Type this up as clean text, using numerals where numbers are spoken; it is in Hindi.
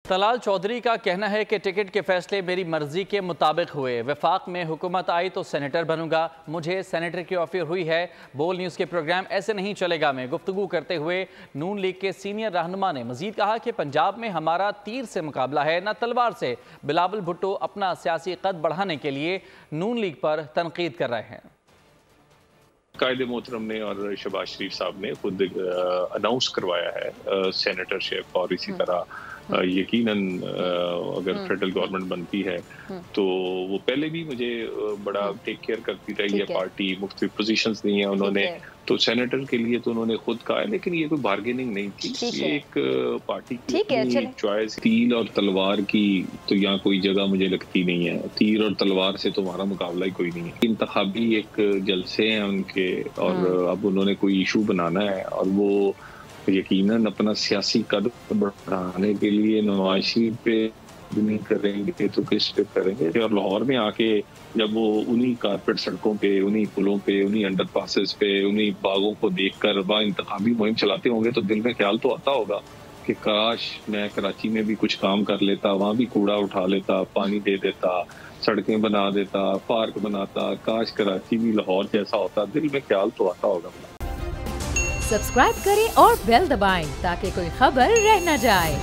तलाल चौधरी का कहना है कि टिकट के फैसले मेरी मर्जी के मुताबिक हुए। वफाक में हुकूमत आई तो सेनेटर बनूंगा, मुझे सेनेटर की ऑफर हुई है। बोल न्यूज़ के प्रोग्राम ऐसे नहीं चलेगा में गुफ्तगू करते हुए नून लीग के सीनियर रहनुमा ने मजीद कहा कि पंजाब में हमारा तीर से मुकाबला है न तलवार से। बिलावल भुट्टो अपना सियासी कद बढ़ाने के लिए नून लीग पर तनकीद कर रहे हैं। कायदे मोहतरम ने और शहबाज शरीफ साहब ने खुद अनाउंस करवाया है सेनेटरशिप, और इसी तरह यकीनन अगर फेडरल गवर्नमेंट बनती है तो वो पहले भी मुझे बड़ा टेक केयर करती रही है पार्टी, मुख्तलिफ पोजीशंस दी हैं उन्होंने, तो सेनेटर के लिए तो उन्होंने खुद कहा है, लेकिन ये कोई बार्गेनिंग नहीं थी। ये एक पार्टी की चॉइस। तीर और तलवार की तो यहाँ कोई जगह मुझे लगती नहीं है। तीर और तलवार से तो हमारा मुकाबला ही कोई नहीं है। इंतखाबी एक जलसे हैं उनके, और अब उन्होंने कोई इशू बनाना है और वो यकीनन अपना सियासी कद बढ़ाने के लिए नवाज शरीफ पे नहीं करेंगे तो किस पे करेंगे। और लाहौर में आके जब वो उन्हीं कारपेट सड़कों पे, उन्हीं पुलों पे, उन्हीं अंडरपासेस पे, उन्हीं बागों को देखकर वहाँ इंतखाबी मुहिम चलाते होंगे तो दिल में ख्याल तो आता होगा कि काश मैं कराची में भी कुछ काम कर लेता, वहाँ भी कूड़ा उठा लेता, पानी दे देता, सड़कें बना देता, पार्क बनाता, काश कराची भी लाहौर जैसा होता। दिल में ख्याल तो आता होगा। सब्सक्राइब करें और बेल दबाएं ताकि कोई खबर रह न जाए।